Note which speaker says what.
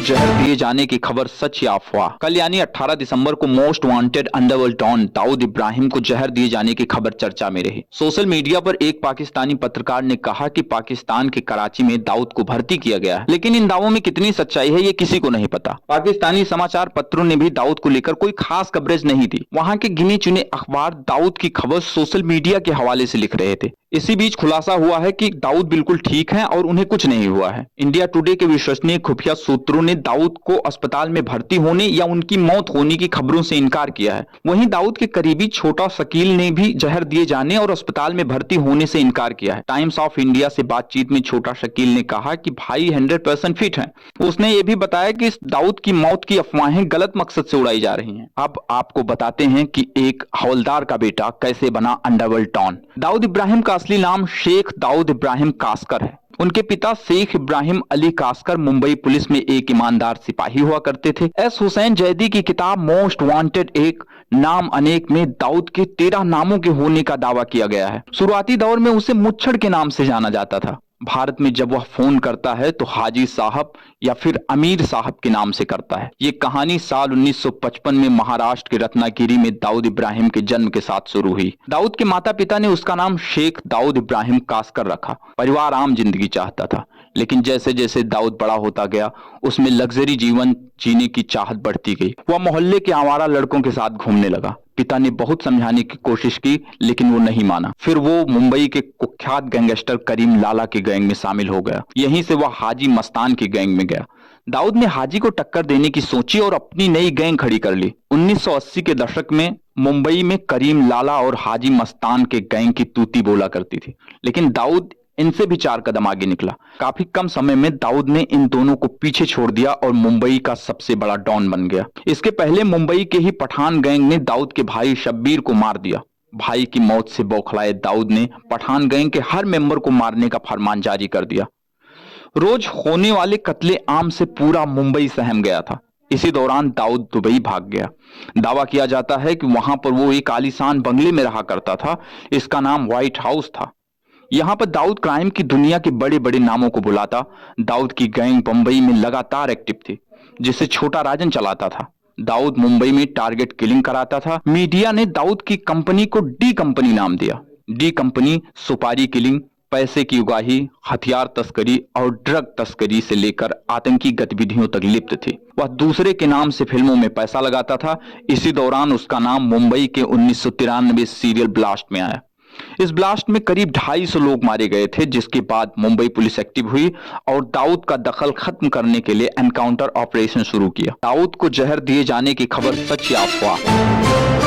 Speaker 1: जहर दिए जाने की खबर सच या अफवाह। कल यानी 18 दिसंबर को most wanted underworld don Dawood Ibrahim को जहर दिए जाने की खबर चर्चा में रही। सोशल मीडिया पर एक पाकिस्तानी पत्रकार ने कहा कि पाकिस्तान के कराची में दाऊद को भर्ती किया गया है, लेकिन इन दावों में कितनी सच्चाई है ये किसी को नहीं पता। पाकिस्तानी समाचार पत्रों ने भी दाऊद को लेकर कोई खास कवरेज नहीं दी। वहां के गिने चुने अखबार दाऊद की खबर सोशल मीडिया के हवाले से लिख रहे थे। इसी बीच खुलासा हुआ है कि दाऊद बिल्कुल ठीक हैं और उन्हें कुछ नहीं हुआ है। इंडिया टुडे के विश्वसनीय खुफिया सूत्रों ने दाऊद को अस्पताल में भर्ती होने या उनकी मौत होने की खबरों से इनकार किया है। वहीं दाऊद के करीबी छोटा शकील ने भी जहर दिए जाने और अस्पताल में भर्ती होने से इनकार किया है। टाइम्स ऑफ इंडिया से बातचीत में छोटा शकील ने कहा कि भाई 100% फिट हैं। उसने ये भी बताया कि इस दाऊद की मौत की अफवाहें गलत मकसद से उड़ाई जा रही हैं। अब आपको बताते हैं कि एक हवलदार का बेटा कैसे बना अंडरवर्ल्ड डॉन। दाऊद इब्राहिम का असली नाम शेख दाऊद इब्राहिम कास्कर है। उनके पिता शेख इब्राहिम अली कास्कर मुंबई पुलिस में एक ईमानदार सिपाही हुआ करते थे। एस हुसैन जैदी की किताब मोस्ट वांटेड एक नाम अनेक में दाऊद के 13 नामों के होने का दावा किया गया है। शुरुआती दौर में उसे मुच्छड़ के नाम से जाना जाता था। भारत में जब वह फोन करता है तो हाजी साहब या फिर अमीर साहब के नाम से करता है। ये कहानी साल 1955 में महाराष्ट्र के रत्नागिरी में दाऊद इब्राहिम के जन्म के साथ शुरू हुई। दाऊद के माता पिता ने उसका नाम शेख दाऊद इब्राहिम कास्कर रखा। परिवार आम जिंदगी चाहता था, लेकिन जैसे जैसे दाऊद बड़ा होता गया उसमें लग्जरी जीवन जीने की चाहत बढ़ती गई। वह मोहल्ले के आवारा लड़कों के साथ घूमने लगा। पिता ने बहुत समझाने की कोशिश की, लेकिन वो नहीं माना। फिर वो मुंबई के कुख्यात गैंगस्टर करीम लाला के गैंग में शामिल हो गया। यहीं से वह हाजी मस्तान की गैंग में गया। दाऊद ने हाजी को टक्कर देने की सोची और अपनी नई गैंग खड़ी कर ली। 1980 के दशक में मुंबई में करीम लाला और हाजी मस्तान के गैंग की तूती बोला करती थी, लेकिन दाऊद इनसे भी 4 कदम आगे निकला। काफी कम समय में दाऊद ने इन दोनों को पीछे छोड़ दिया और मुंबई का सबसे बड़ा डॉन बन गया। इसके पहले मुंबई के ही पठान गैंग ने दाऊद के भाई शब्बीर को मार दिया। भाई की मौत से बौखलाए दाऊद ने पठान गैंग के हर मेंबर को मारने का फरमान जारी कर दिया। रोज होने वाले कत्ले आम से पूरा मुंबई सहम गया था। इसी दौरान दाऊद दुबई भाग गया। दावा किया जाता है कि वहां पर वो एक आलीशान बंगले में रहा करता था। इसका नाम व्हाइट हाउस था। यहां पर दाऊद क्राइम की दुनिया के बड़े बड़े नामों को बुलाता। दाऊद की गैंग मुंबई में लगातार एक्टिव थी, जिसे छोटा राजन चलाता था। दाऊद मुंबई में टारगेट किलिंग कराता था। मीडिया ने दाऊद की कंपनी को डी कंपनी नाम दिया। डी कंपनी सुपारी किलिंग, पैसे की उगाही, हथियार तस्करी और ड्रग तस्करी से लेकर आतंकी गतिविधियों तक लिप्त थी। वह दूसरे के नाम से फिल्मों में पैसा लगाता था। इसी दौरान उसका नाम मुंबई के 1993 सीरियल ब्लास्ट में आया। इस ब्लास्ट में करीब 250 लोग मारे गए थे, जिसके बाद मुंबई पुलिस एक्टिव हुई और दाऊद का दखल खत्म करने के लिए एनकाउंटर ऑपरेशन शुरू किया। दाऊद को जहर दिए जाने की खबर सच या अफवाह।